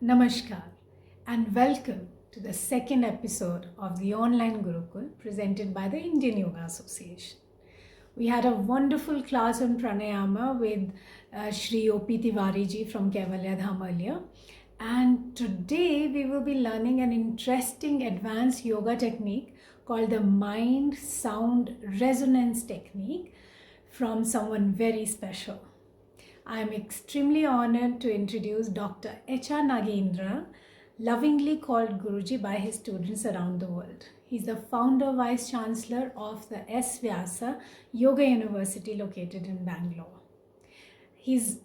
Namaskar and welcome to the second episode of the online Gurukul presented by the Indian Yoga Association. We had a wonderful class on pranayama with Shri O.P. Tiwari ji from Kaivalya Dham earlier, and today we will be learning an interesting advanced yoga technique called the mind sound resonance technique from someone very special. I am extremely honored to introduce Dr. H.R. Nagendra, lovingly called Guruji by his students around the world. He is the founder vice chancellor of the S. Vyasa Yoga University located in Bangalore. He's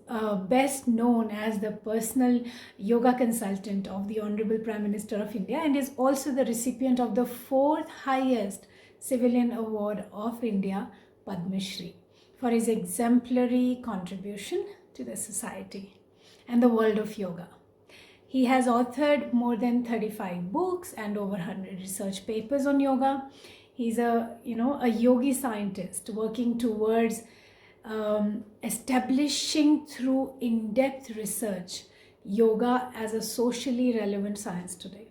best known as the personal yoga consultant of the Honorable Prime Minister of India and is also the recipient of the 4th highest civilian award of India, Padma Shri, for his exemplary contribution to the society and the world of yoga. He has authored more than 35 books and over 100 research papers on yoga. He's a yogi scientist working towards establishing through in-depth research yoga as a socially relevant science today.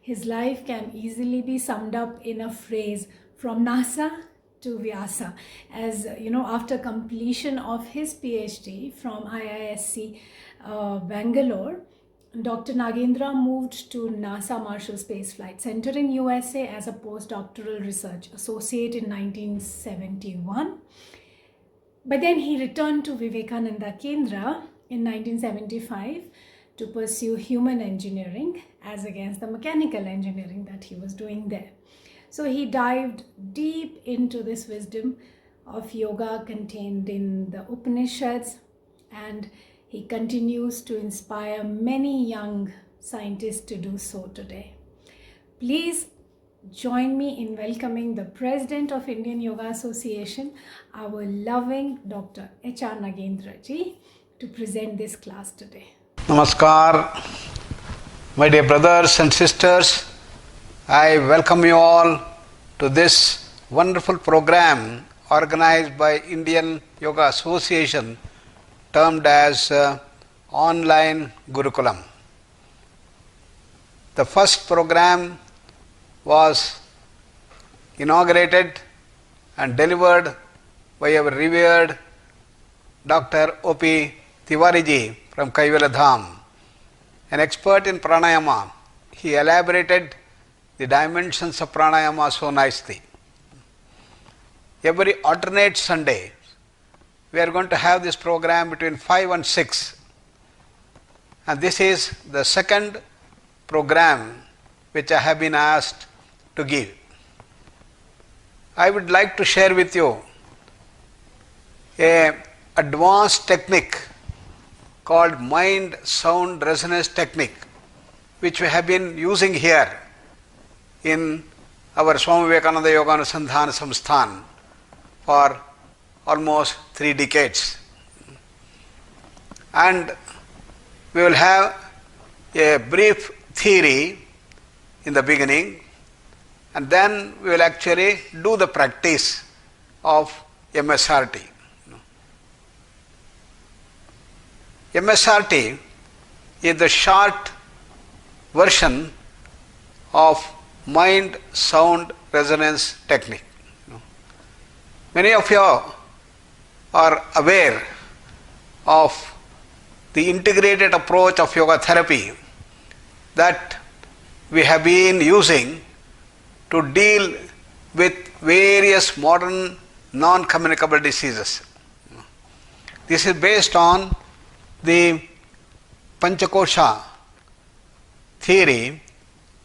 His life can easily be summed up in a phrase, from NASA to Vyasa, as after completion of his PhD from IISc Bangalore, Dr. Nagendra moved to NASA Marshall Space Flight Center in USA as a postdoctoral research associate in 1971. But then he returned to Vivekananda Kendra in 1975 to pursue human engineering as against the mechanical engineering that he was doing there. So he dived deep into this wisdom of yoga contained in the Upanishads, and he continues to inspire many young scientists to do so today. Please join me in welcoming the President of Indian Yoga Association, our loving Dr. H.R. Nagendra ji, to present this class today. Namaskar, my dear brothers and sisters. I welcome you all to this wonderful program organized by Indian Yoga Association termed as Online Gurukulam. The first program was inaugurated and delivered by our revered Dr. O.P. Tiwari ji from Kaivalya Dham, an expert in pranayama. He elaborated the dimensions of pranayama so nicely. Every alternate Sunday, we are going to have this program between 5 and 6. And this is the second program which I have been asked to give. I would like to share with you an advanced technique called mind sound resonance technique, which we have been using here in our Swami Vivekananda Yoga Anusandhana Samsthan for almost 3 decades. And we will have a brief theory in the beginning, and then we will actually do the practice of MSRT. MSRT is the short version of mind sound resonance technique. Many of you are aware of the integrated approach of yoga therapy that we have been using to deal with various modern non-communicable diseases. This is based on the Panchakosha theory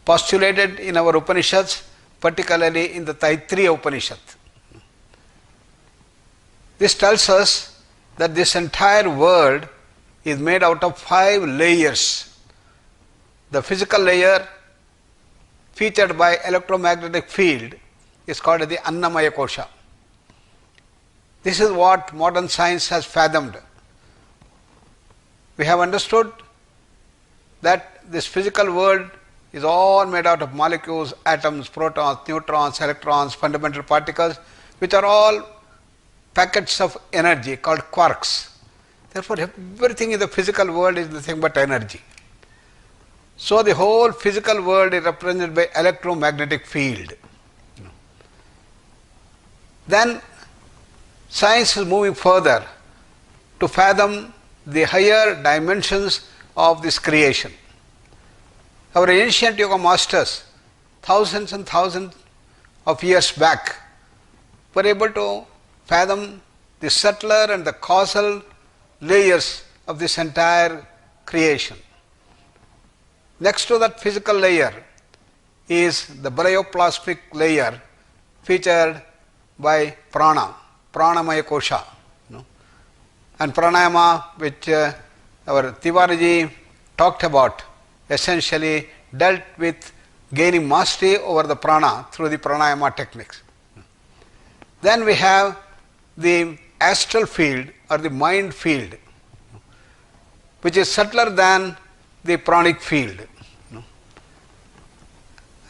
postulated in our Upanishads, particularly in the Taittiriya Upanishad. This tells us that this entire world is made out of 5 layers. The physical layer, featured by electromagnetic field, is called the Annamaya Kosha. This is what modern science has fathomed. We have understood that this physical world is all made out of molecules, atoms, protons, neutrons, electrons, fundamental particles, which are all packets of energy called quarks. Therefore, everything in the physical world is nothing but energy. So the whole physical world is represented by electromagnetic field. Then science is moving further to fathom the higher dimensions of this creation. Our ancient yoga masters, thousands and thousands of years back, were able to fathom the subtler and the causal layers of this entire creation. Next to that physical layer is the bioplasmic layer featured by prana, pranamaya kosha. And pranayama, which our Tiwariji talked about, essentially dealt with gaining mastery over the prana through the pranayama techniques. Then we have the astral field or the mind field, which is subtler than the pranic field.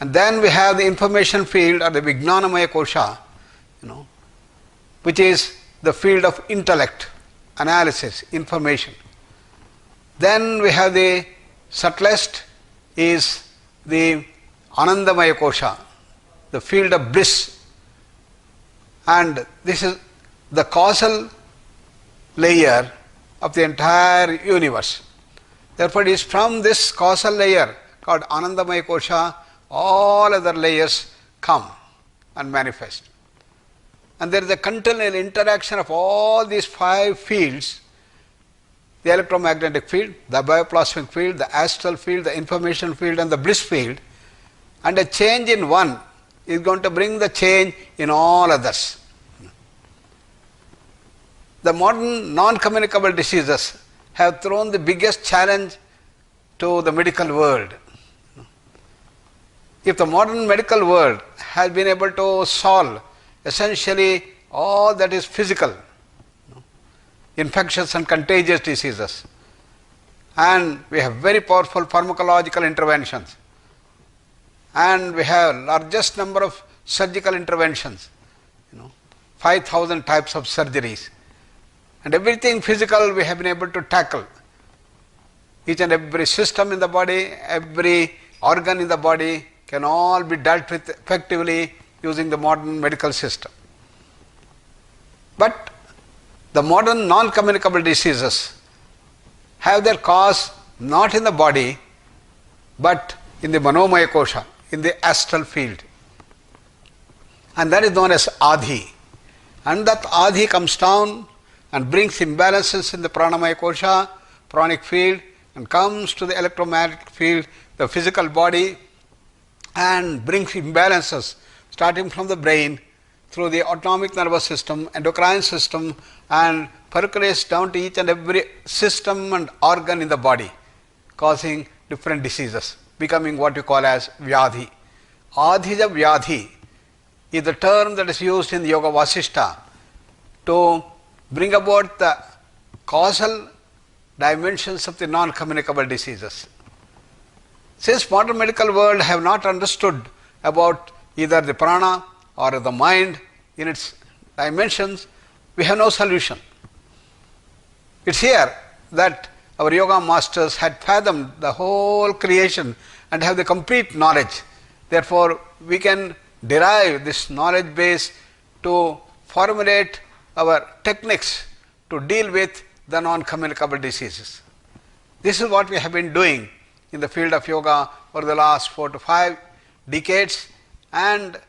And then we have the information field or the vijnanamaya kosha, which is the field of intellect, analysis, information. Then we have the subtlest is the anandamaya kosha, the field of bliss. And this is the causal layer of the entire universe. Therefore, it is from this causal layer called anandamaya kosha, all other layers come and manifest. And there is a continual interaction of all these 5 fields: the electromagnetic field, the bioplasmic field, the astral field, the information field, and the bliss field. And a change in one is going to bring the change in all others. The modern non-communicable diseases have thrown the biggest challenge to the medical world. If the modern medical world has been able to solve essentially all that is physical, infectious and contagious diseases, and we have very powerful pharmacological interventions, and we have largest number of surgical interventions, 5,000 types of surgeries, and everything physical we have been able to tackle. Each and every system in the body, every organ in the body can all be dealt with effectively using the modern medical system. But the modern non-communicable diseases have their cause not in the body, but in the manomaya kosha, in the astral field. And that is known as adhi. And that adhi comes down and brings imbalances in the pranamaya kosha, pranic field, and comes to the electromagnetic field, the physical body, and brings imbalances starting from the brain through the autonomic nervous system, endocrine system, and percolates down to each and every system and organ in the body, causing different diseases, becoming what you call as vyadhi. Adhija vyadhi is the term that is used in the Yoga Vasishta to bring about the causal dimensions of the non-communicable diseases. Since modern medical world have not understood about either the prana or the mind in its dimensions, we have no solution. It's here that our yoga masters had fathomed the whole creation and have the complete knowledge. Therefore, we can derive this knowledge base to formulate our techniques to deal with the non-communicable diseases. This is what we have been doing in the field of yoga for the last 4 to 5 decades, and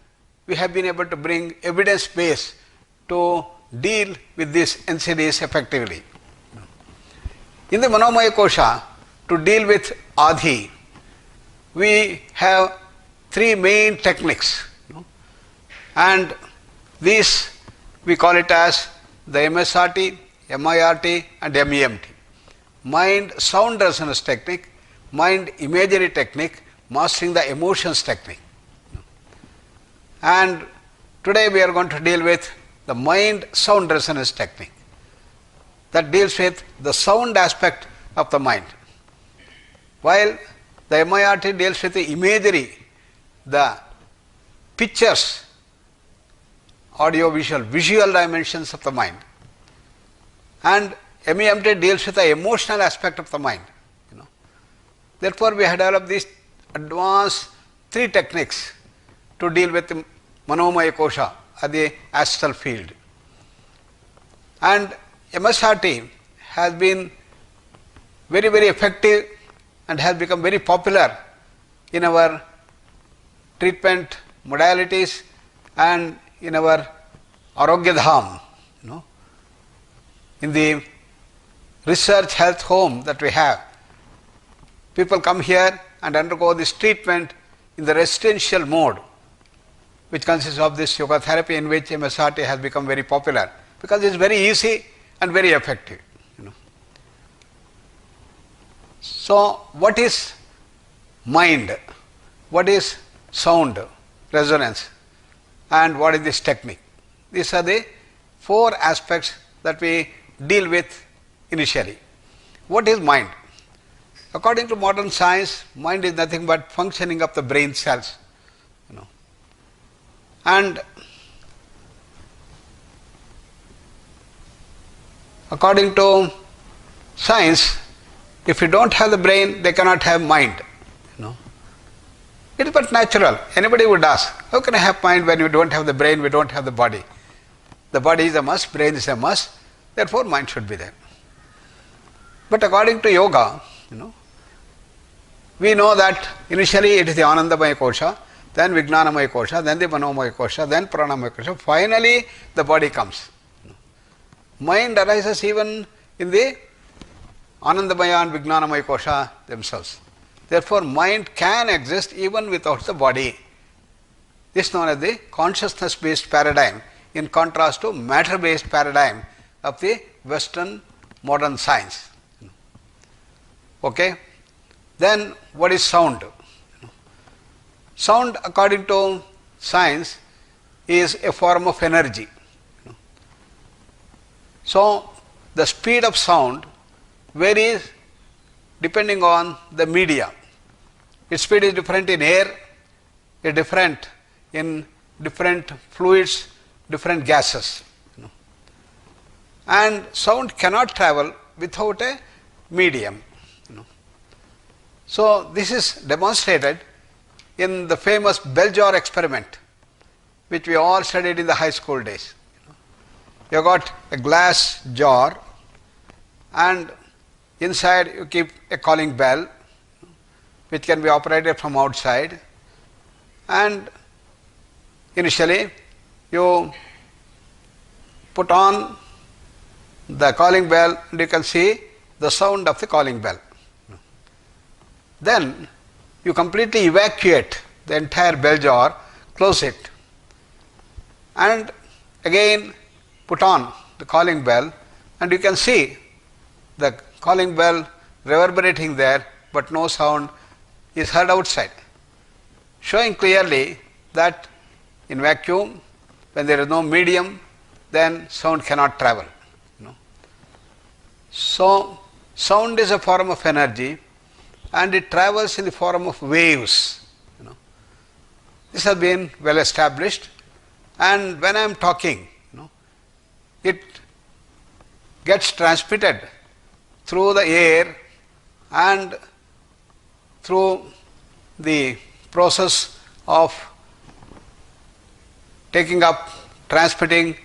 we have been able to bring evidence base to deal with these NCDs effectively. In the Manomaya Kosha, to deal with Adhi, we have 3 main techniques, and these we call it as the MSRT, MIRT and MEMT. Mind sound resonance technique, mind imagery technique, mastering the emotions technique. And today we are going to deal with the mind sound resonance technique that deals with the sound aspect of the mind, while the MIRT deals with the imagery, the pictures, audio visual dimensions of the mind, and MEMT deals with the emotional aspect of the mind. Therefore, we have developed these advanced 3 techniques to deal with the Manomaya Kosha or the astral field. And MSRT has been very, very effective and has become very popular in our treatment modalities and in our Arogya Dham, in the research health home that we have. People come here and undergo this treatment in the residential mode, which consists of this yoga therapy, in which MSRT has become very popular because it is very easy and very effective. So, what is mind? What is sound, resonance, and what is this technique? These are the 4 aspects that we deal with initially. What is mind? According to modern science, mind is nothing but functioning of the brain cells. And according to science, if you don't have the brain, they cannot have mind. It is but natural. Anybody would ask, how can I have mind when you don't have the brain, we don't have the body? The body is a must, brain is a must, therefore mind should be there. But according to yoga, we know that initially it is the Anandamaya Kosha, then Vijnanamaya Kosha, then the Manomaya Kosha, then Pranamaya Kosha, finally the body comes. Mind arises even in the Anandamaya and Vijnanamaya Kosha themselves. Therefore, mind can exist even without the body. This is known as the consciousness-based paradigm, in contrast to matter-based paradigm of the Western modern science. Okay? Then, what is sound? Sound, according to science, is a form of energy. So, the speed of sound varies depending on the media. Its speed is different in air, is different in different fluids, different gases. And sound cannot travel without a medium. So, this is demonstrated in the famous bell jar experiment, which we all studied in the high school days. You have got a glass jar, and inside you keep a calling bell, which can be operated from outside, and initially you put on the calling bell and you can see the sound of the calling bell. Then you completely evacuate the entire bell jar, close it, and again put on the calling bell, and you can see the calling bell reverberating there, but no sound is heard outside, showing clearly that in vacuum, when there is no medium, then sound cannot travel. So, sound is a form of energy, and it travels in the form of waves. This has been well established, and when I am talking, it gets transmitted through the air and through the process of taking up, transmitting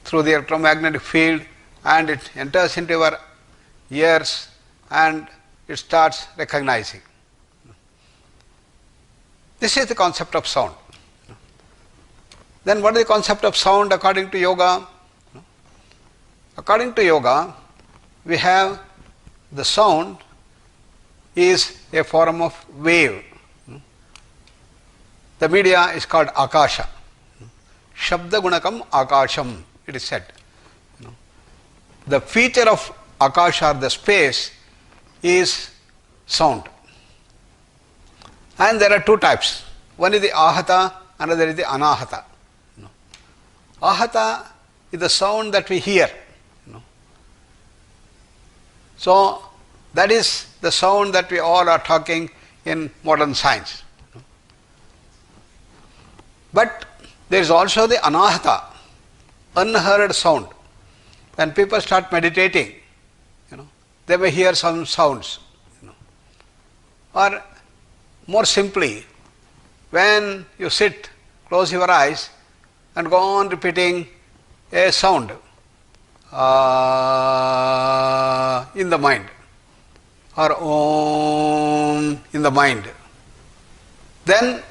through the electromagnetic field, and it enters into our ears and it starts recognizing. This is the concept of sound. Then what is the concept of sound according to yoga? According to yoga, we have the sound is a form of wave. The media is called Akasha. Shabda Gunakam Akasham, it is said. The feature of Akasha, or the space, is sound. And there are 2 types. One is the Ahata, another is the Anahata. Ahata is the sound that we hear. So, that is the sound that we all are talking in modern science. But there is also the Anahata, unheard sound. When people start meditating, they may hear some sounds. Or more simply, when you sit, close your eyes and go on repeating a sound in the mind, or Om in the mind, then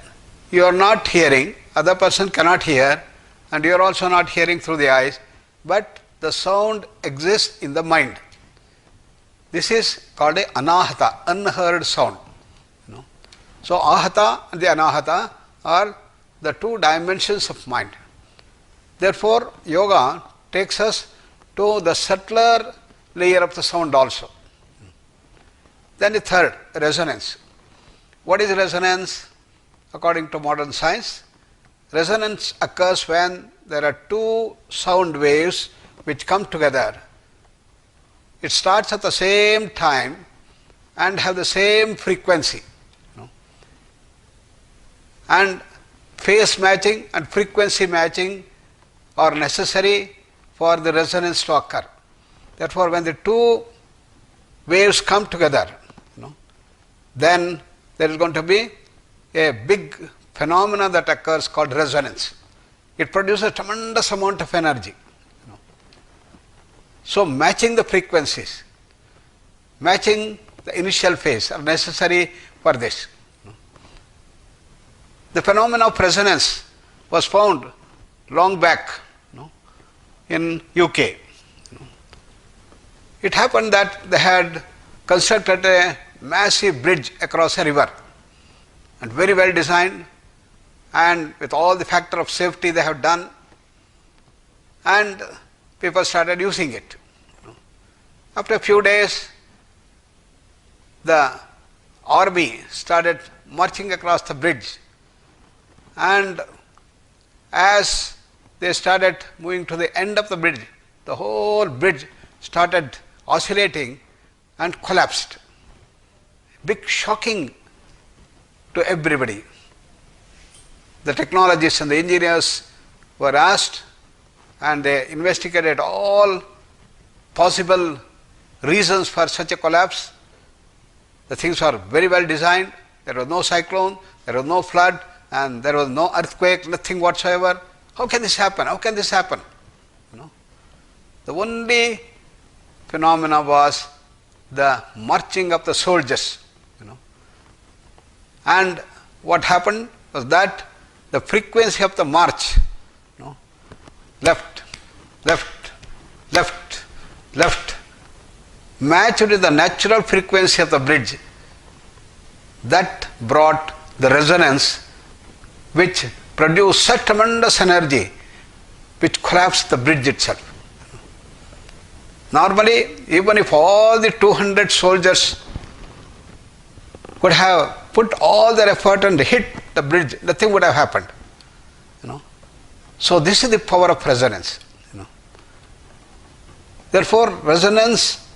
you are not hearing, other person cannot hear, and you are also not hearing through the eyes, but the sound exists in the mind. This is called a anahata, unheard sound. So ahata and the anahata are the two dimensions of mind. Therefore, yoga takes us to the subtler layer of the sound also. Then the third, resonance. What is resonance? According to modern science, resonance occurs when there are two sound waves which come together. It starts at the same time and have the same frequency. And phase matching and frequency matching are necessary for the resonance to occur. Therefore, when the two waves come together, then there is going to be a big phenomena that occurs called resonance. It produces tremendous amount of energy. So matching the frequencies, matching the initial phase are necessary for this. The phenomena of resonance was found long back in UK. It happened that they had constructed a massive bridge across a river, and very well designed, and with all the factor of safety they have done, and people started using it. After a few days, the army started marching across the bridge, and as they started moving to the end of the bridge, the whole bridge started oscillating and collapsed. Big shocking to everybody. The technologists and the engineers were asked, and they investigated all possible reasons for such a collapse. The things were very well designed. There was no cyclone, there was no flood, and there was no earthquake, nothing whatsoever. How can this happen? How can this happen? The only phenomena was the marching of the soldiers. And what happened was that the frequency of the march, left, left, left, left, matched with the natural frequency of the bridge. That brought the resonance which produced such tremendous energy which collapsed the bridge itself. Normally, even if all the 200 soldiers could have put all their effort and hit the bridge, nothing would have happened. So this is the power of resonance. Therefore, resonance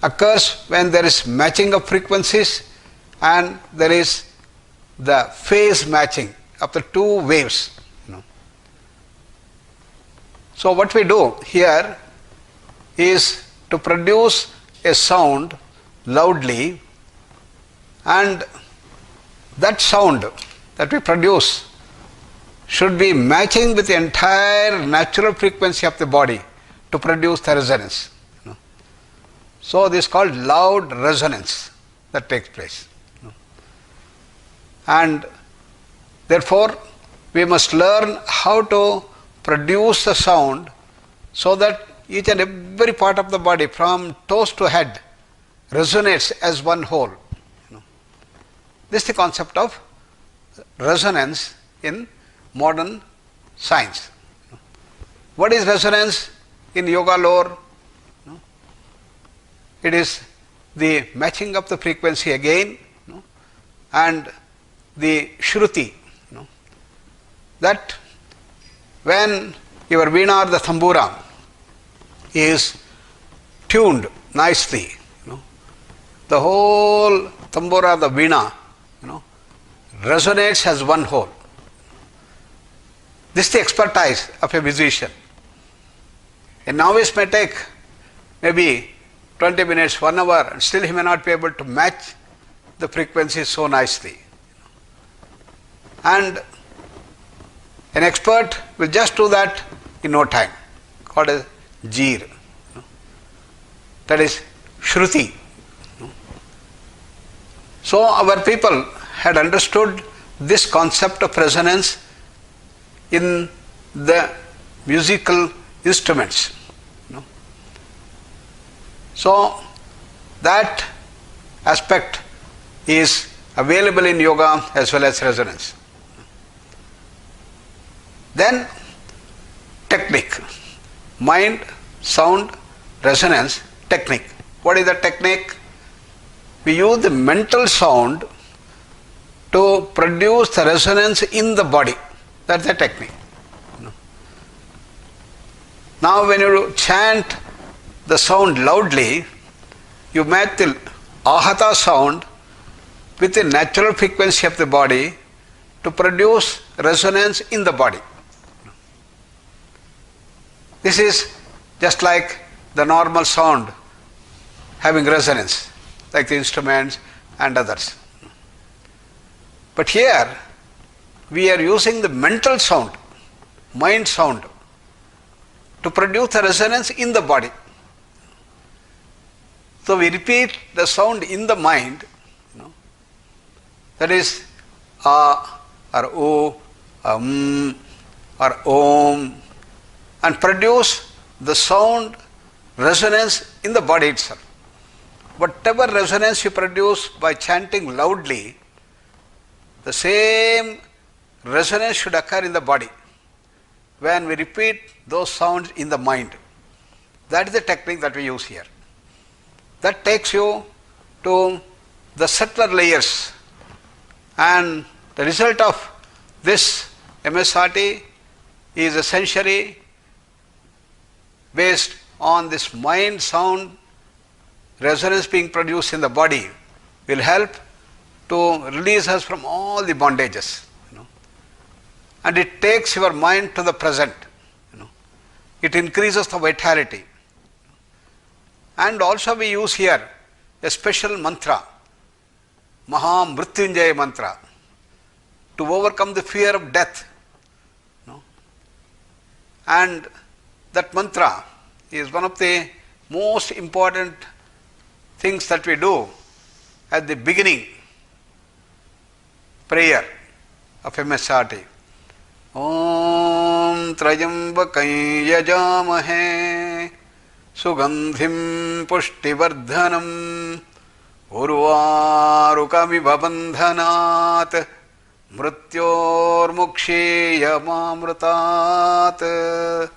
occurs when there is matching of frequencies and there is the phase matching of the two waves. So what we do here is to produce a sound loudly, and that sound that we produce should be matching with the entire natural frequency of the body to produce the resonance. So this is called loud resonance that takes place. And therefore, we must learn how to produce the sound so that each and every part of the body from toes to head resonates as one whole. This is the concept of resonance in modern science. What is resonance in yoga lore? It is the matching of the frequency again, and the shruti, that when your veena or the tambura is tuned nicely, the whole tambura, the veena, resonates as one whole. This is the expertise of a musician. A novice may take maybe 20 minutes, 1 hour, and still he may not be able to match the frequency so nicely. And an expert will just do that in no time, called as Jeer. That is Shruti. So our people had understood this concept of resonance in the musical instruments. So that aspect is available in yoga as well as resonance. Then technique, mind, sound, resonance, technique. What is the technique? We use the mental sound to produce the resonance in the body. That's the technique. Now when you chant the sound loudly, you match the ahata sound with the natural frequency of the body to produce resonance in the body. This is just like the normal sound having resonance, like the instruments and others. But here we are using the mental sound, mind sound, to produce the resonance in the body. So we repeat the sound in the mind, that is or o, or om, and produce the sound resonance in the body itself. Whatever resonance you produce by chanting loudly, the same resonance should occur in the body when we repeat those sounds in the mind. That is the technique that we use here. That takes you to the subtler layers, and the result of this MSRT is essentially based on this mind sound resonance being produced in the body, will help to release us from all the bondages. And it takes your mind to the present. It increases the vitality. And also we use here a special mantra, Maha Mrityunjaya mantra, to overcome the fear of death. And that mantra is one of the most important things that we do at the beginning prayer of MSRT. Om Trayambakam Yajamahe Sugandhim Pushtivardhanam Urvarukamiva Bandhanat Mrityormuksheyamamrutat.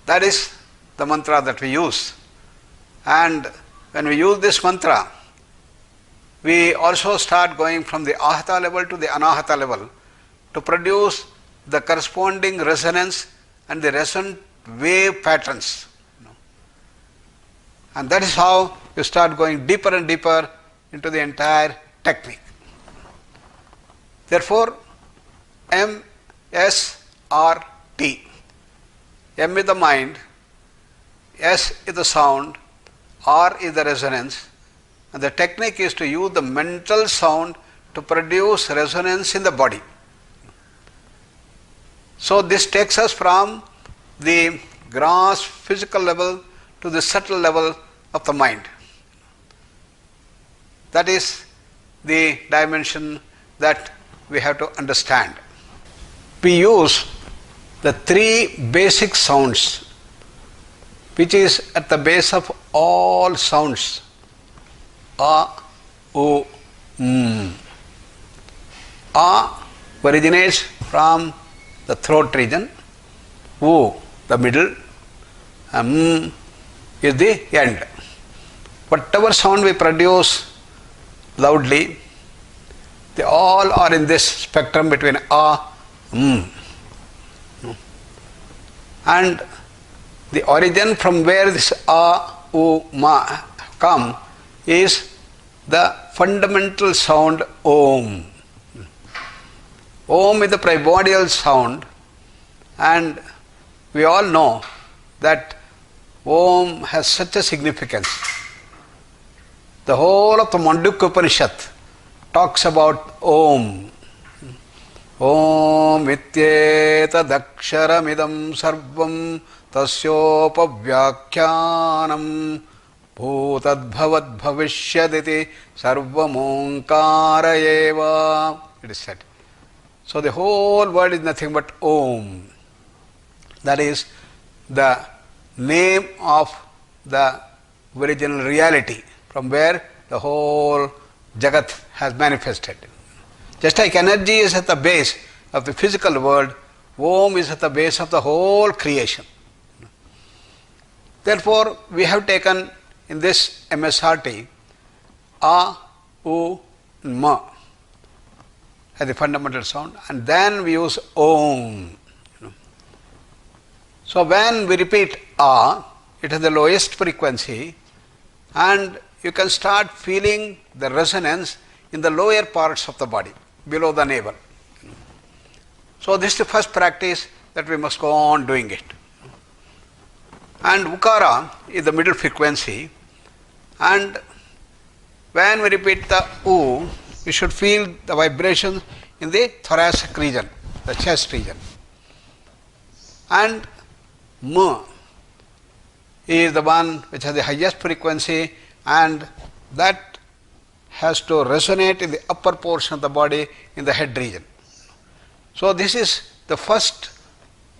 That is the mantra that we use. And when we use this mantra, we also start going from the ahata level to the anahata level to produce the corresponding resonance and the resonant wave patterns. And that is how you start going deeper and deeper into the entire technique. Therefore, MSRT. M is the mind, S is the sound, R is the resonance, and the technique is to use the mental sound to produce resonance in the body. So this takes us from the gross physical level to the subtle level of the mind. That is the dimension that we have to understand. We use the three basic sounds, which is at the base of all sounds. A, U, A originates from the throat region, U the middle, and is the end. Whatever sound we produce loudly, they all are in this spectrum between A, and the origin from where this A, U, Ma come is the fundamental sound Om. Om is the primordial sound, and we all know that Om has such a significance. The whole of the Mandukya Upanishad talks about Om. Om ityetadaksharamidam sarvam tasyopavyakyanam bhutadbhavad bhavishyaditi sarvam onkara eva. It is said. So the whole world is nothing but Om. That is the name of the original reality from where the whole Jagat has manifested. Just like energy is at the base of the physical world, Om is at the base of the whole creation. Therefore, we have taken in this MSRT A, U, Ma as the fundamental sound, and then we use Om. So when we repeat A, it is the lowest frequency, and you can start feeling the resonance in the lower parts of the body, below the navel. So this is the first practice that we must go on doing it. And Ukara is the middle frequency, and when we repeat the U, we should feel the vibration in the thoracic region, the chest region. And Ma is the one which has the highest frequency, and that has to resonate in the upper portion of the body in the head region. So this is the first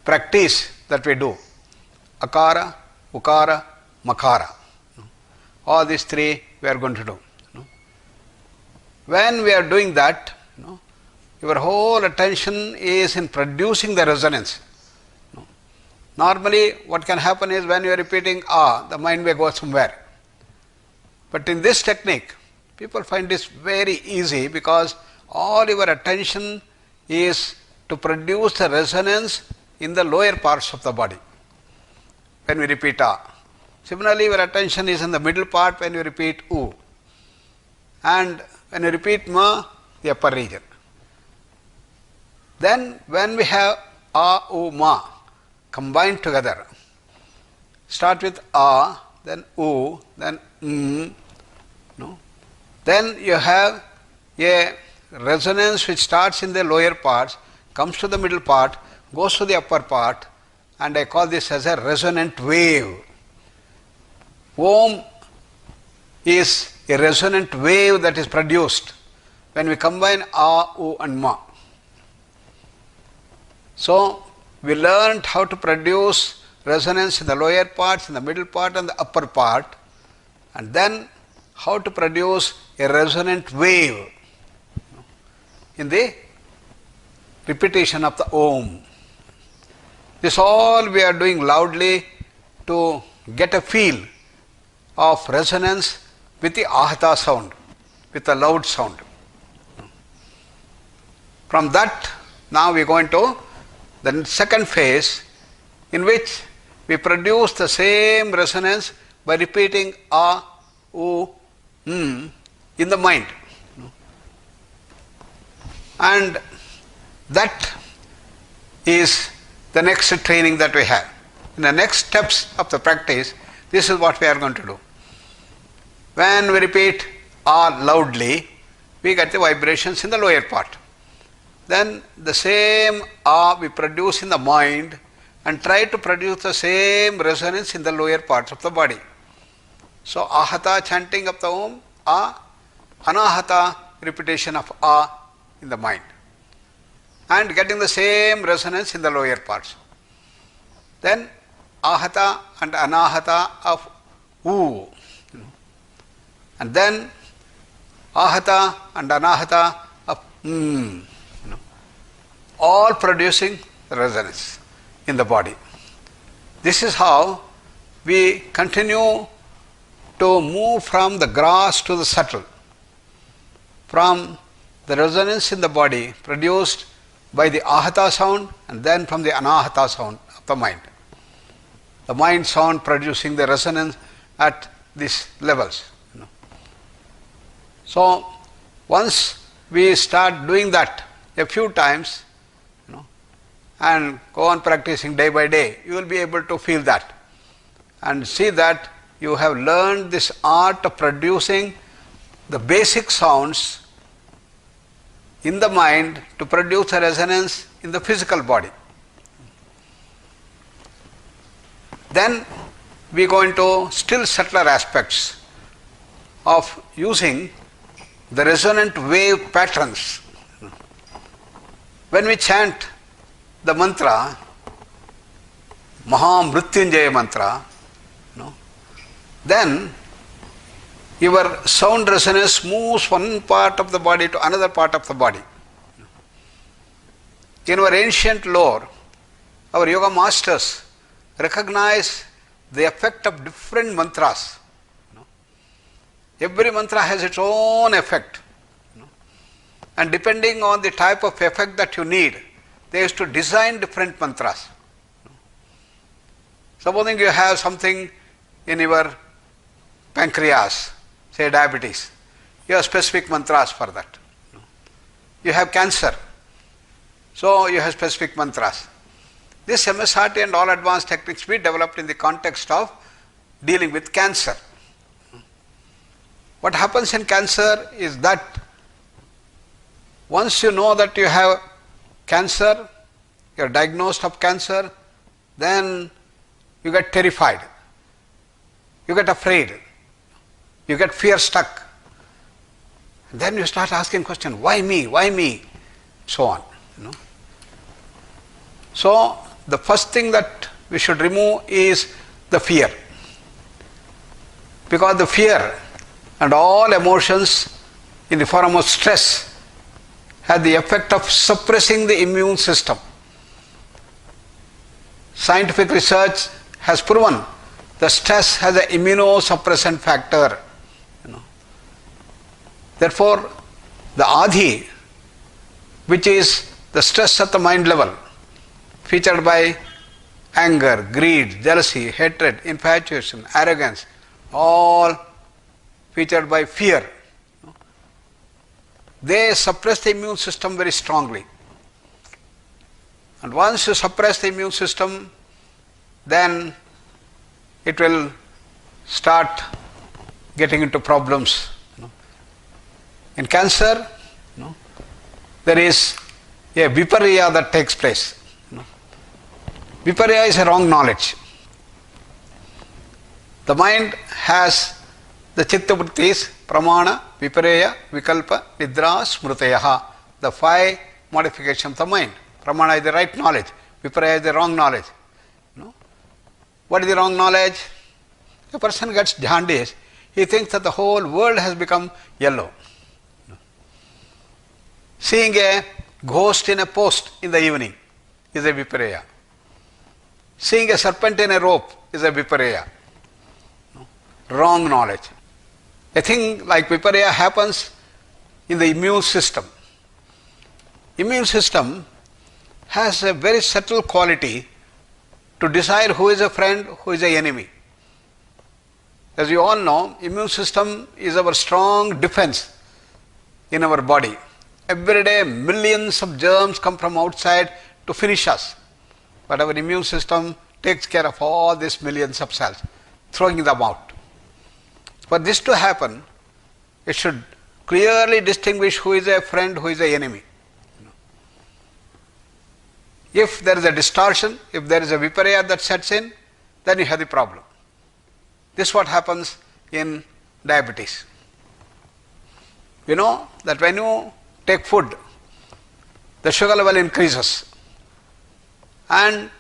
practice that we do. Akara, Ukara, Makara. All these three we are going to do. When we are doing that, your whole attention is in producing the resonance. Normally what can happen is when you are repeating A, the mind may go somewhere. But in this technique, people find this very easy because all your attention is to produce the resonance in the lower parts of the body when we repeat A. Similarly, your attention is in the middle part when you repeat U. And when you repeat Ma, the upper region. Then when we have A, U, Ma combined together, start with A, then U, then then you have a resonance which starts in the lower parts, comes to the middle part, goes to the upper part, and I call this as a resonant wave. Om is a resonant wave that is produced when we combine A, U and Ma. So we learned how to produce resonance in the lower parts, in the middle part and the upper part, and then how to produce a resonant wave in the repetition of the Om. This all we are doing loudly to get a feel of resonance with the Ahata sound, with a loud sound. From that, now we go into the second phase, in which we produce the same resonance by repeating A, U, in the mind. And that is the next training that we have. In the next steps of the practice, this is what we are going to do. When we repeat A loudly, we get the vibrations in the lower part. Then the same A we produce in the mind and try to produce the same resonance in the lower parts of the body. So Ahata, chanting of the Om, A, Anahata, repetition of A in the mind, and getting the same resonance in the lower parts. Then Ahata and Anahata of U, and then Ahata and Anahata of all producing resonance in the body. This is how we continue to move from the gross to the subtle, from the resonance in the body produced by the Ahata sound and then from the Anahata sound of the mind. The mind sound producing the resonance at these levels. So once we start doing that a few times, and go on practicing day by day, you will be able to feel that and see that you have learned this art of producing the basic sounds in the mind to produce a resonance in the physical body. Then we go into still subtler aspects of using the resonant wave patterns. When we chant the mantra, Mahamrityunjaya mantra, then your sound resonance moves one part of the body to another part of the body. In our ancient lore, our yoga masters recognize the effect of different mantras. Every mantra has its own effect. And depending on the type of effect that you need, they used to design different mantras. Supposing you have something in your pancreas, say diabetes, you have specific mantras for that. You have cancer, so you have specific mantras. This MSRT and all advanced techniques we developed in the context of dealing with cancer. What happens in cancer is that once you know that you have cancer, you are diagnosed of cancer, then you get terrified, you get afraid, you get fear struck. Then you start asking questions, why me, why me, so on. So the first thing that we should remove is the fear. Because the fear and all emotions in the form of stress have the effect of suppressing the immune system. Scientific research has proven that stress has an immunosuppressant factor. Therefore, the Adi, which is the stress at the mind level, featured by anger, greed, jealousy, hatred, infatuation, arrogance, all featured by fear, they suppress the immune system very strongly. And once you suppress the immune system, then it will start getting into problems. In cancer, there is a viparya that takes place. Viparya is a wrong knowledge. The mind has the chitta vrittis, pramana, viparya, vikalpa, nidra, smrutayaha, the 5 modifications of the mind. Pramana is the right knowledge, viparya is the wrong knowledge. What is the wrong knowledge? A person gets jaundice, he thinks that the whole world has become yellow. Seeing a ghost in a post in the evening is a viparya. Seeing a serpent in a rope is a viparya. Wrong knowledge. A thing like viparya happens in the immune system. Immune system has a very subtle quality to decide who is a friend, who is an enemy. As you all know, immune system is our strong defense in our body. Every day millions of germs come from outside to finish us. But our immune system takes care of all these millions of cells, throwing them out. For this to happen, it should clearly distinguish who is a friend, who is an enemy. If there is a distortion, if there is a viparya that sets in, then you have the problem. This is what happens in diabetes. You know that when you take food, the sugar level increases. And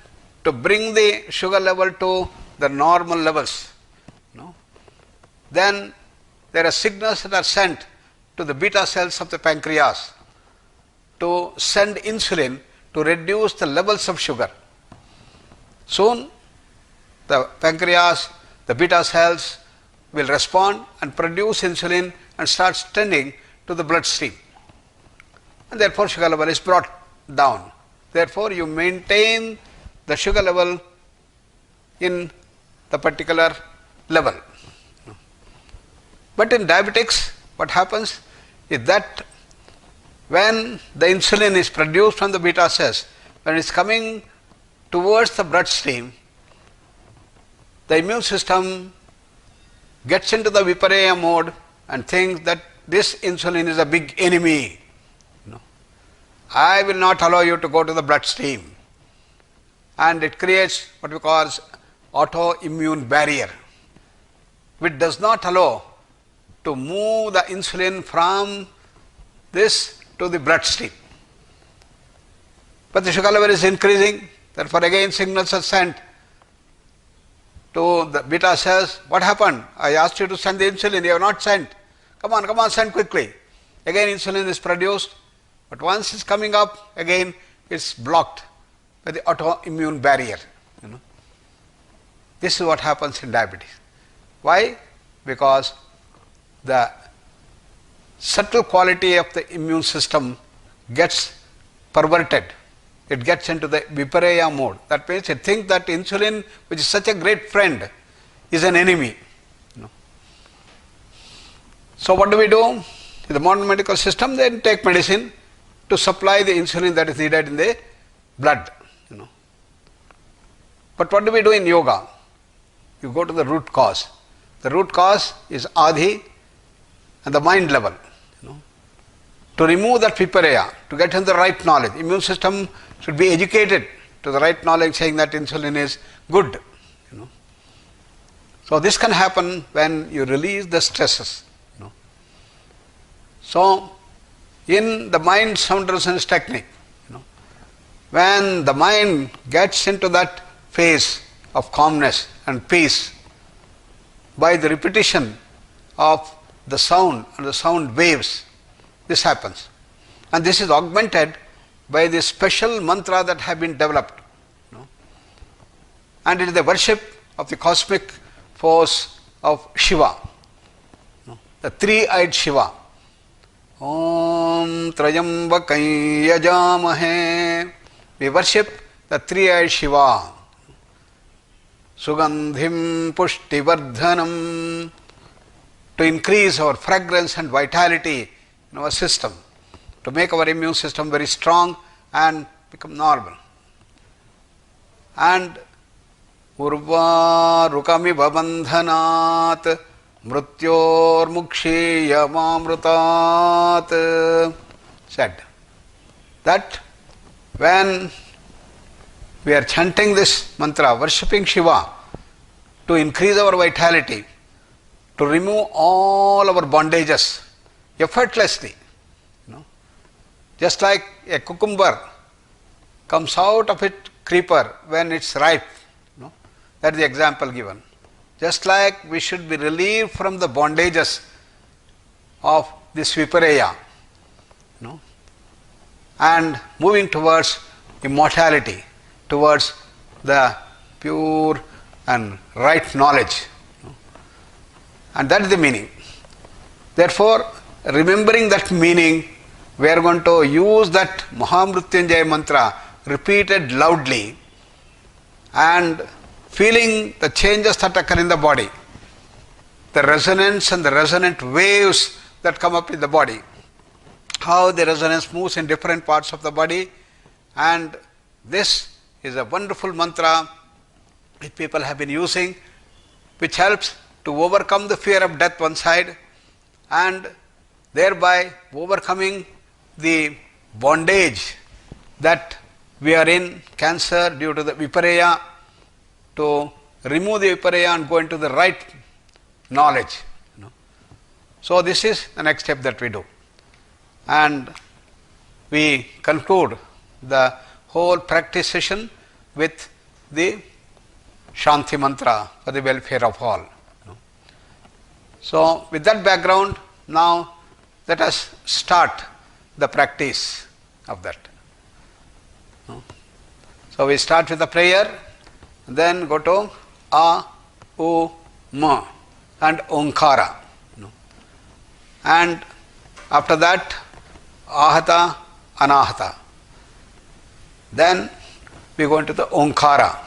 to bring the sugar level to the normal levels, then there are signals that are sent to the beta cells of the pancreas to send insulin to reduce the levels of sugar. Soon the pancreas, the beta cells will respond and produce insulin and start sending to the bloodstream. And therefore sugar level is brought down. Therefore you maintain the sugar level in the particular level. But in diabetics, what happens is that when the insulin is produced from the beta cells, when it is coming towards the bloodstream, the immune system gets into the viparya mode and thinks that this insulin is a big enemy. I will not allow you to go to the bloodstream. And it creates what we call autoimmune barrier, which does not allow to move the insulin from this to the bloodstream. But the sugar level is increasing, therefore again signals are sent to the beta cells. What happened? I asked you to send the insulin, you have not sent. Come on, send quickly. Again insulin is produced, but once it's coming up, again it's blocked by the autoimmune barrier. This is what happens in diabetes. Why? Because the subtle quality of the immune system gets perverted. It gets into the vipareya mode. That means it thinks that insulin, which is such a great friend, is an enemy. So what do we do? In the modern medical system, they take medicine to supply the insulin that is needed in the blood. But what do we do in yoga? You go to the root cause. The root cause is Adi and the mind level. To remove that vipareya, to get in the right knowledge, immune system should be educated to the right knowledge, saying that insulin is good. So this can happen when you release the stresses. So in the mind sound resonance technique, when the mind gets into that phase of calmness and peace by the repetition of the sound and the sound waves, this happens. And this is augmented by the special mantra that have been developed. And it is the worship of the cosmic force of Shiva, the three-eyed Shiva. Om Trayambakam Yajamahe. We worship the three-eyed Shiva. Sugandhim Pushtivardhanam. To increase our fragrance and vitality in our system, to make our immune system very strong and become normal. And Urva Rukamiva Bandhanat Mrutyor Mukshiyamamrutat said that when we are chanting this mantra, worshipping Shiva, to increase our vitality, to remove all our bondages effortlessly. Just like a cucumber comes out of its creeper when it's ripe. That is the example given. Just like we should be relieved from the bondages of this vipareya, and moving towards immortality, towards the pure and right knowledge. And that is the meaning. Therefore, remembering that meaning, we are going to use that Mahamrutyunjaya mantra repeated loudly and feeling the changes that occur in the body, the resonance and the resonant waves that come up in the body, how the resonance moves in different parts of the body. And this is a wonderful mantra which people have been using, which helps to overcome the fear of death one side, and thereby overcoming the bondage that we are in, cancer, due to the vipareya, to remove the vipareya and go into the right knowledge. So this is the next step that we do. And we conclude the whole practice session with the Shanti mantra for the welfare of all. So with that background, now let us start the practice of that. So we start with the prayer, then go to A, U, Ma and Onkara. And after that, Ahata, Anahata. Then we go into the Onkara,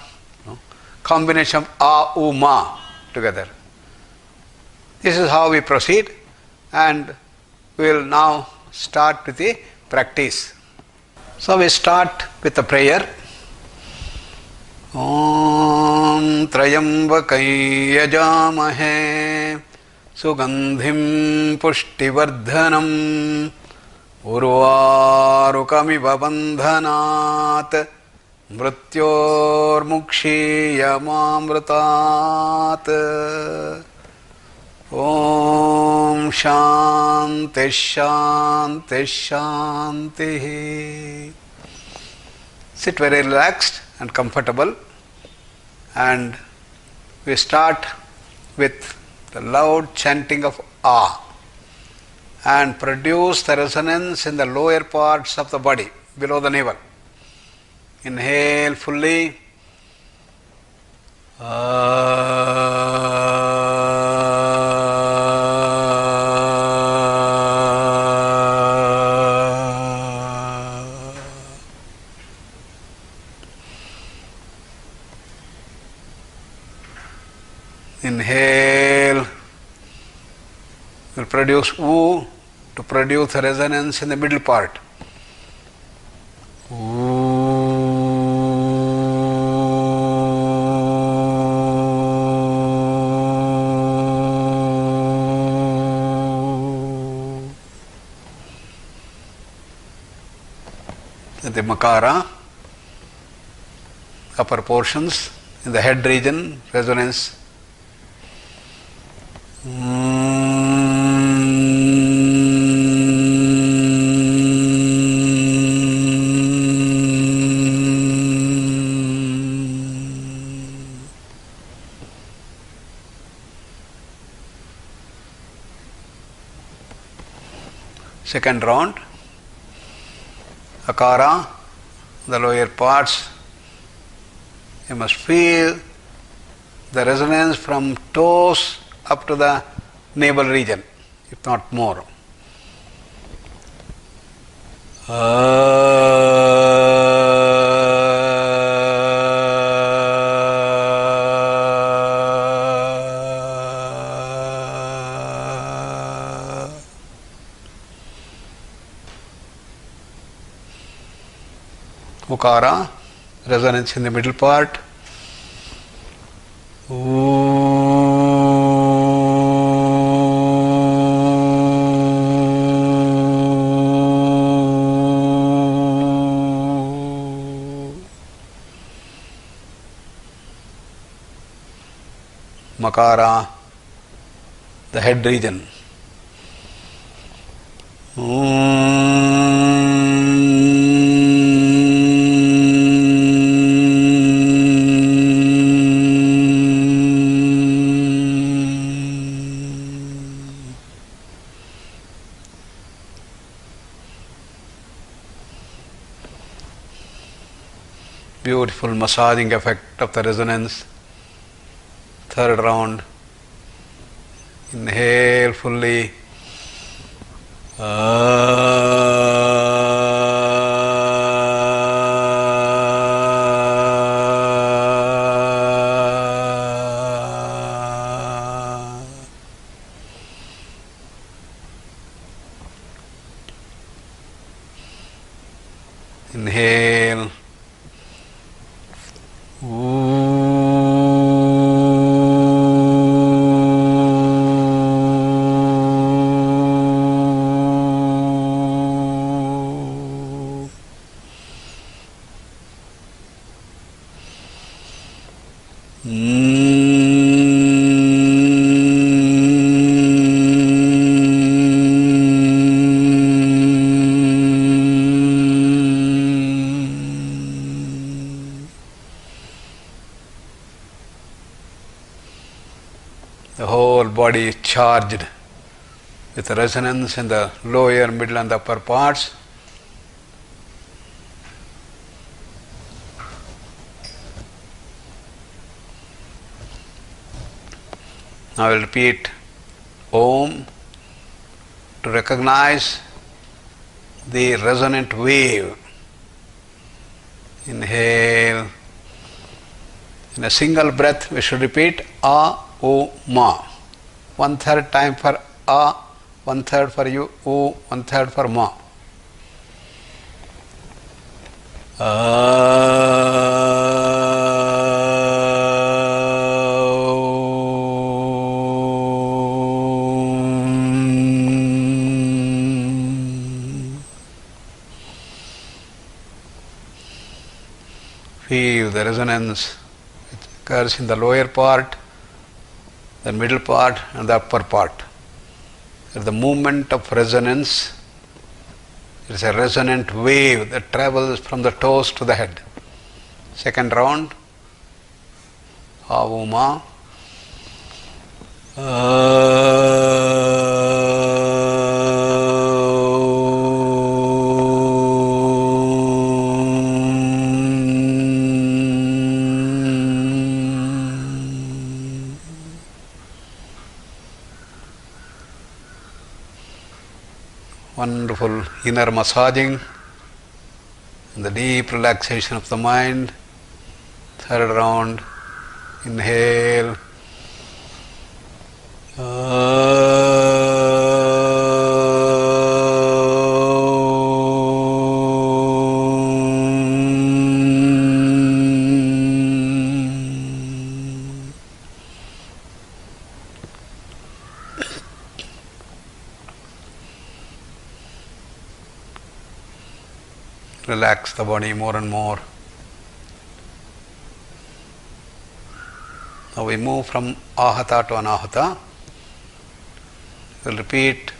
combination of A, U, Ma together. This is how we proceed, and we will now start with the practice. So we start with the prayer. Om Trayambakam Yajamahe सुगंधिं पुष्टिवर्धनम् उर्वारुकमिव बन्धनात् मृत्योर्मुक्षीयमामृतात्। ॐ शान्ति शान्ति शान्तिः। Sit very relaxed and comfortable, and we start with the loud chanting of Ah and produce the resonance in the lower parts of the body below the navel. Inhale fully. Inhale will produce Oo to produce a resonance in the middle part. The Makara, upper portions in the head region, resonance. Second round, Akara, the lower parts. You must feel the resonance from toes up to the navel region, if not more. Ukara, resonance in the middle part. Makara, the head region. Beautiful massaging effect of the resonance. Third round. Inhale fully. Inhale. The whole body is charged with resonance in the lower, middle and the upper parts. Now I will repeat Om to recognize the resonant wave. Inhale. In a single breath we should repeat A, O, Ma. 1/3 time for A, 1/3 for you, O, 1/3 for Ma. feel the resonance which occurs in the lower part, the middle part and the upper part. The movement of resonance is a resonant wave that travels from the toes to the head. Second round. Avuma. Wonderful inner massaging and the deep relaxation of the mind. Third round. Inhale. Relax the body more and more. Now we move from ahata to anahata. We'll repeat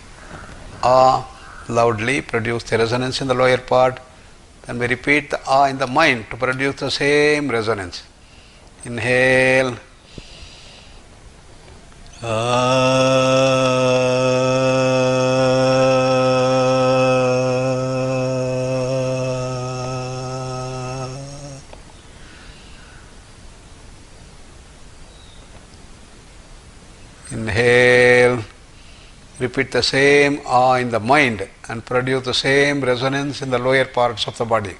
ah loudly, produce the resonance in the lower part. Then we repeat the ah in the mind to produce the same resonance. Inhale. Inhale. Repeat the same ah in the mind and produce the same resonance in the lower parts of the body.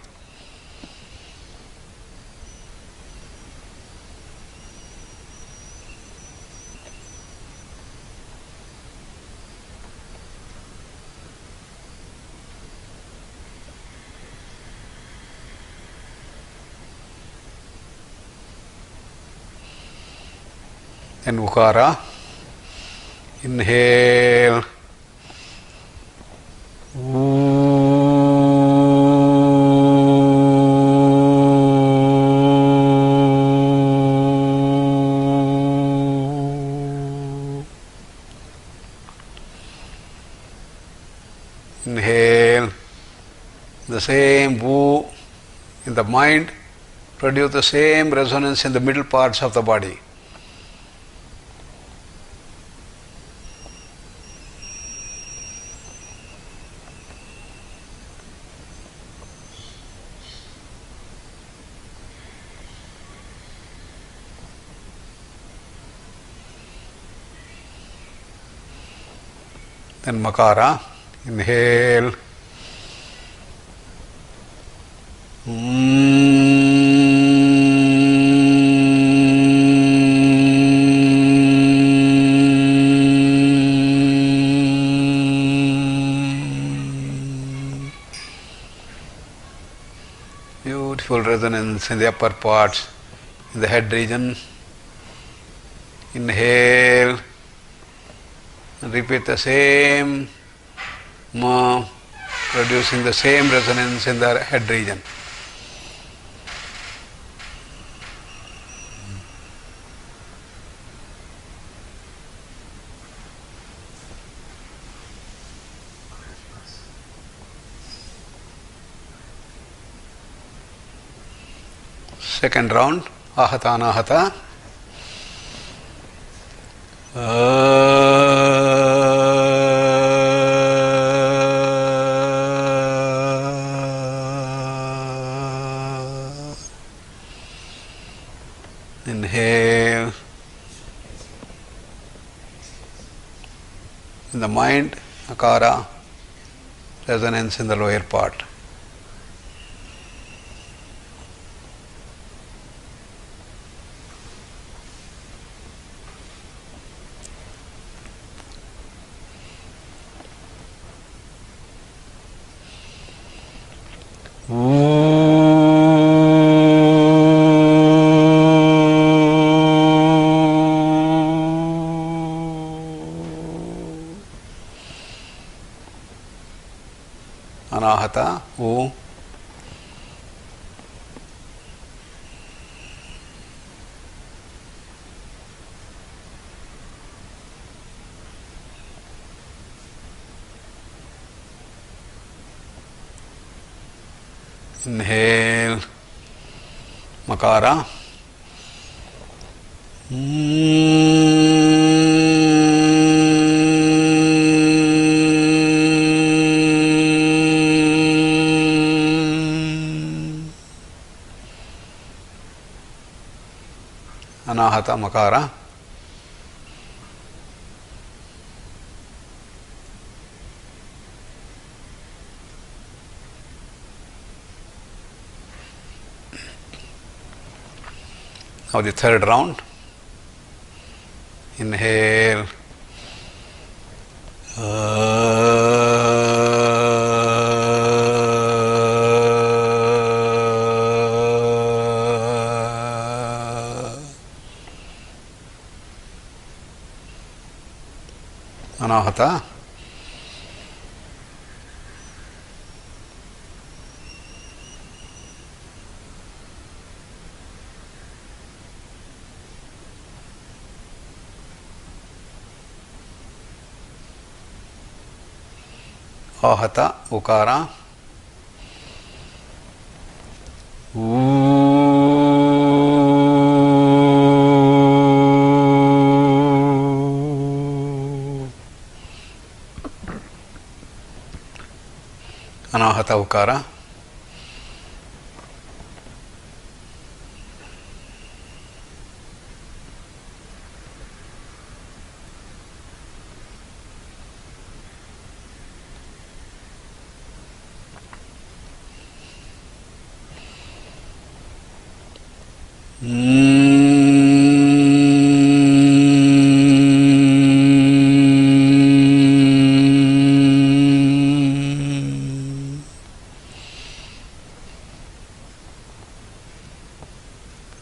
Then ukara. Inhale. Inhale. The same woo in the mind produce the same resonance in the middle parts of the body. Then makara. Inhale. Beautiful resonance in the upper parts, in the head region. Inhale. And repeat the same ma, producing the same resonance in the head region. Second round, ahata anahata. Inhale. In the mind, akara, resonance in the lower part. Anahata, U. Inhale. Makara. Anahata Makara. Now the third round. Inhale. Anahata. Ahata, Ukara. Anahata, Ukara.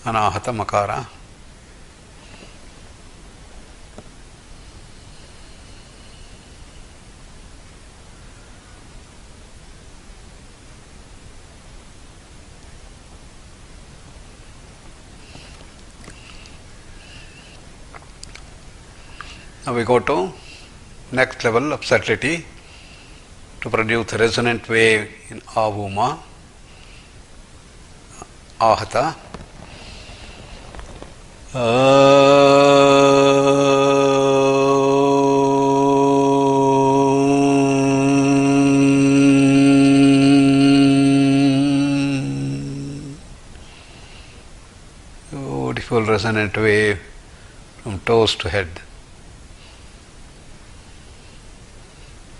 Anahata Makara. Now we go to next level of subtlety to produce a resonant wave in Avuma, Ahata. Beautiful resonant wave from toes to head.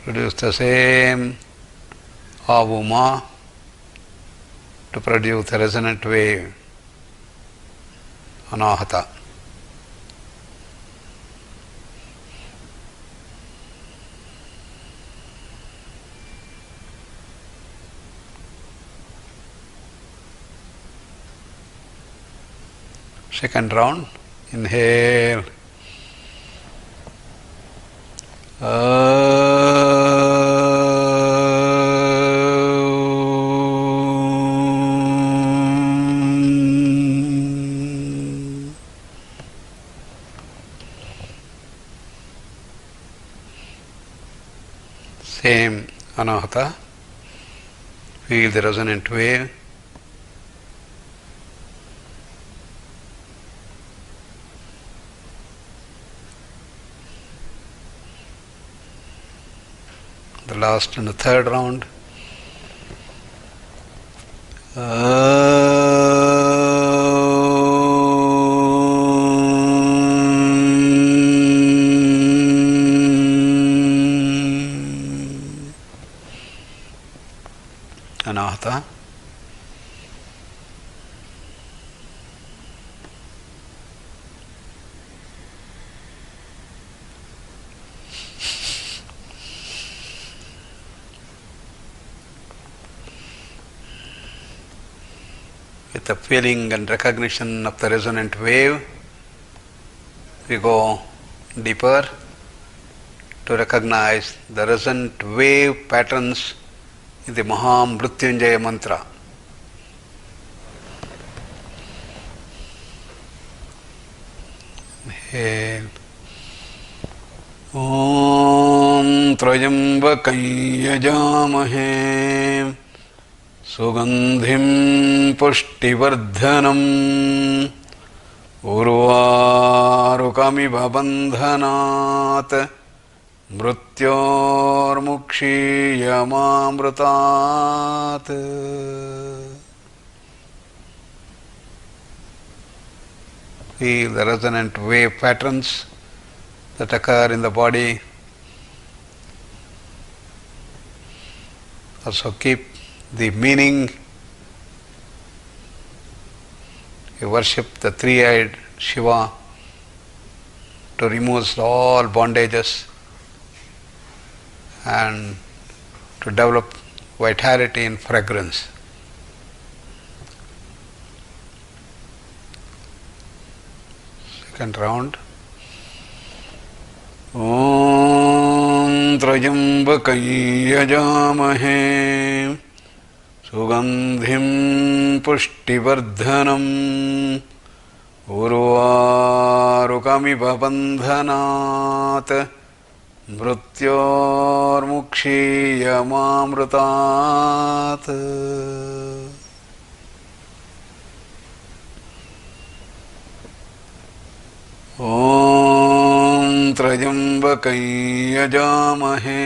Produce the same Avuma to produce a resonant wave, Anahata. Second round, inhale. Same Anahata. Feel the resonant wave. The last and the third round. Anahata. With the feeling and recognition of the resonant wave, we go deeper to recognize the resonant wave patterns in the Mahamrutyunjaya mantra. Inhale. Om Trayambakam Yajamahe सुगन्धिं पुष्टिवर्धनम् उर्वारुकमिव बन्धनात् मृत्योर्मुक्षीयमामृतात्. Feel the resonant wave patterns that occur in the body. Also keep the meaning. You worship the three-eyed Shiva to remove all bondages and to develop vitality and fragrance. Second round. Om Trayambakam yajamahe Sugandhim pushtivardhanam Urvarukamiva bandhanat Mrityormukshiyamamrutat. Om Trayambakam yajamahe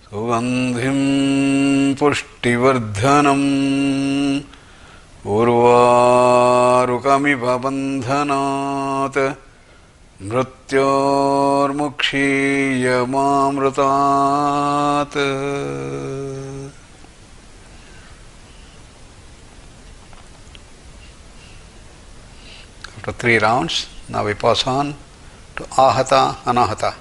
Sugandhim pushtivardhanam Urvarukamiva bandhanat Mrityormukshiyamamrutat. After 3 rounds, now we pass on to Ahata, Anahata.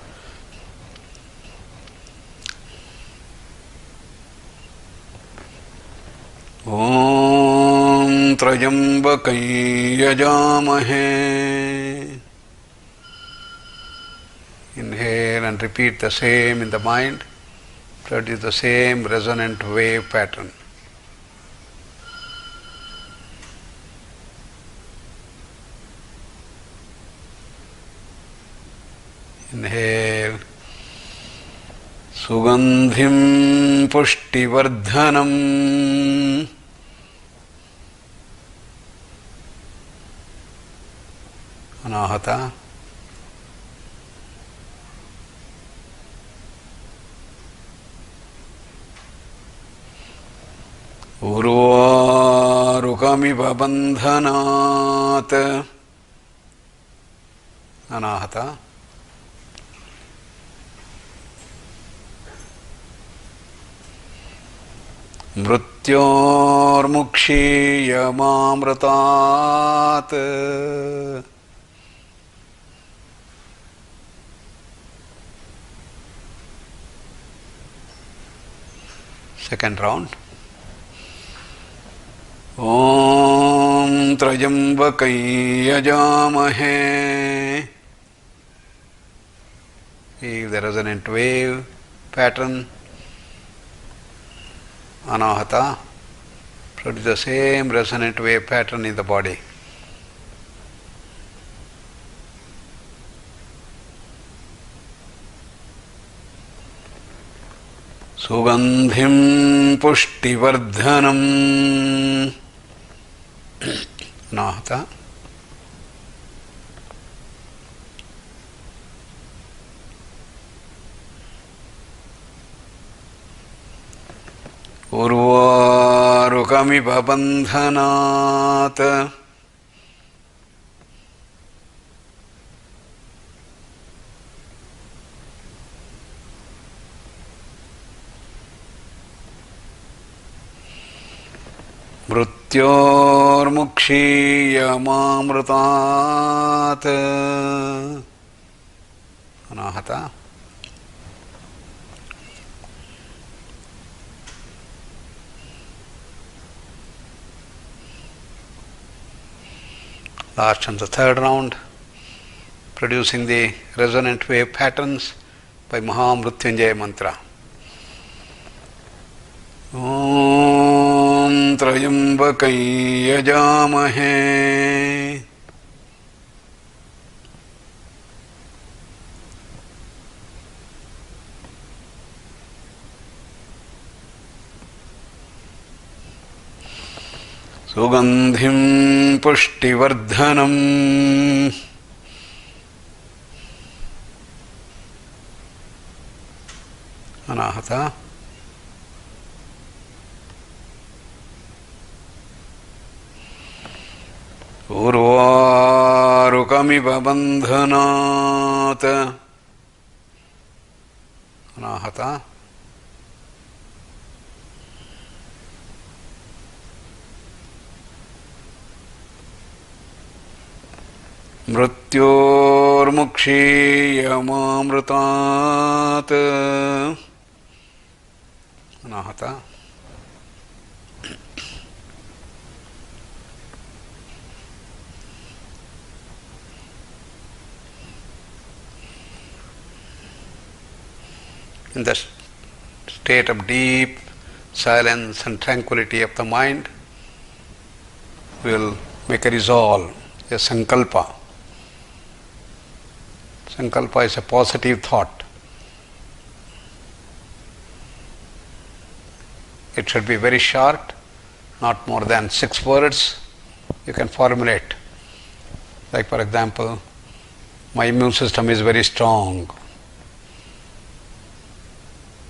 Om Trayambakam yajamahe. Inhale and repeat the same in the mind. Produce the same resonant wave pattern. Inhale. Sugandhim pushtivardhanam Anahata. Urvarukamiva bandhanat Anahata. Mrityormukshiyamamrutat. Second round. Om Trayambakam yajamahe. Feel the resonant wave pattern. Anahata. Produce the same resonant wave pattern in the body. Sugandhim pushtivardhanam Anahata. Urvarukamiva bandhanat Mrityormukshiyamamrutat. Anahata. Last and the third round, producing the resonant wave patterns by Mahamrutyunjaya mantra. Om Trayambakam yajamahe सुगन्धिं पुष्टिवर्धनम् अनाहत उर्वारुकमिव बन्धनात् अनाहत मृत्योर्मुक्षीयमामृतात् अनाहत in the state of deep silence and tranquility of the mind, we will make a resolve, a sankalpa. Sankalpa is a positive thought. It should be very short, not more than 6 words. You can formulate. Like, for example, my immune system is very strong.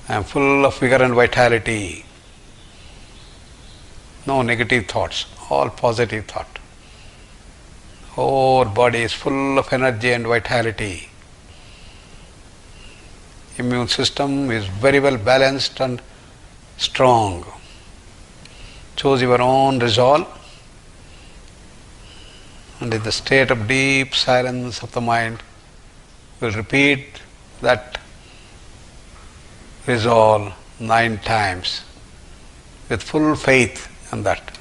I am full of vigor and vitality. No negative thoughts, all positive thought. Whole body is full of energy and vitality. Immune system is very well balanced and strong. Choose your own resolve, and in the state of deep silence of the mind, we will repeat that resolve 9 times with full faith in that.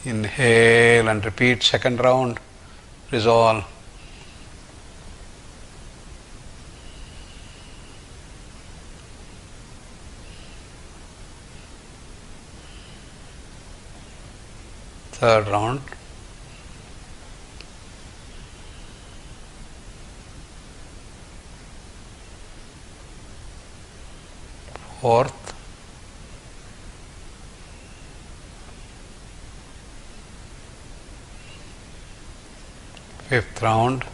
Inhale and repeat second round, resolve. Third round. Fourth. Fifth round.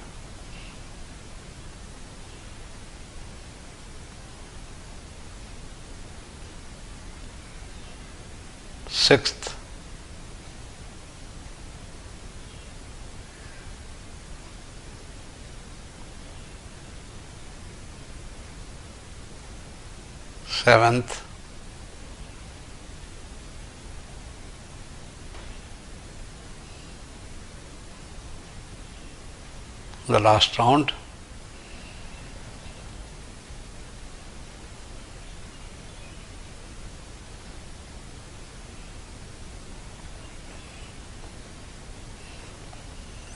Sixth. Seventh. The last round.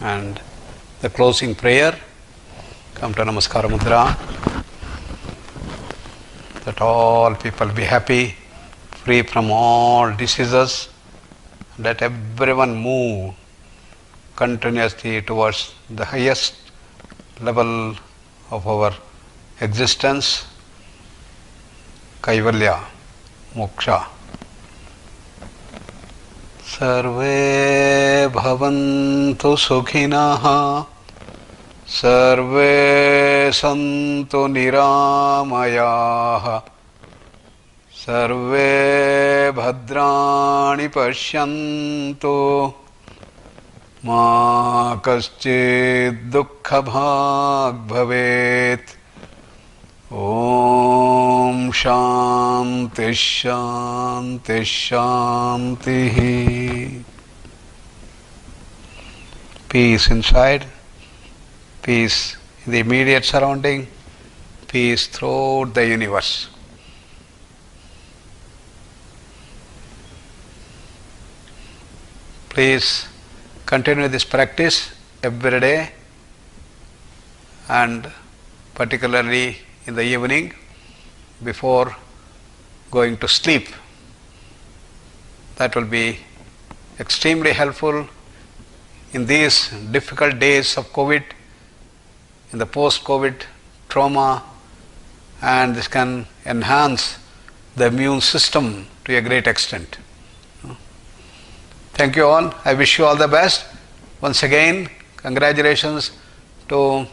And the closing prayer. Come to Namaskara Mudra. That all people be happy, free from all diseases. Let everyone move continuously towards the highest level of our existence, Kaivalya, Moksha. Sarve bhavantu sukhinah, sarve santu niramayah, sarve bhadrani pashyantu, मा कश्चित् दुःखभाग् भवेत्. ॐ शान्ति शान्ति शान्तिः. Peace inside, peace in the immediate surrounding, peace throughout the universe. Please continue this practice every day, and particularly in the evening before going to sleep. That will be extremely helpful in these difficult days of COVID. in the post-COVID trauma, and this can enhance the immune system to a great extent. Thank you all. I wish you all the best. Once again, congratulations to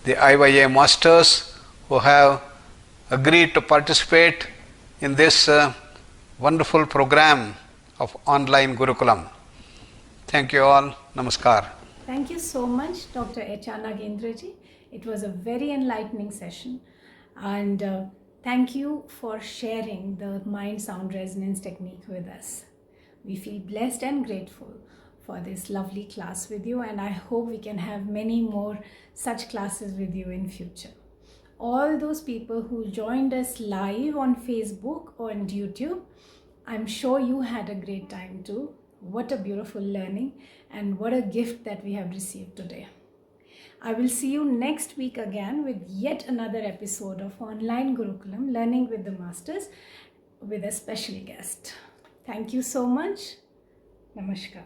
the IYA masters who have agreed to participate in this wonderful program of online Gurukulam. Thank you all. Namaskar. Thank you so much, Dr. Nagendra ji. It was a very enlightening session, and thank you for sharing the mind sound resonance technique with us. We feel blessed and grateful for this lovely class with you, and I hope we can have many more such classes with you in future. All those people who joined us live on Facebook or on YouTube, I'm sure you had a great time too. What a beautiful learning, and what a gift that we have received today. I will see you next week again with yet another episode of Online Gurukulam, Learning with the Masters, with a special guest. Thank you so much. Namaskar.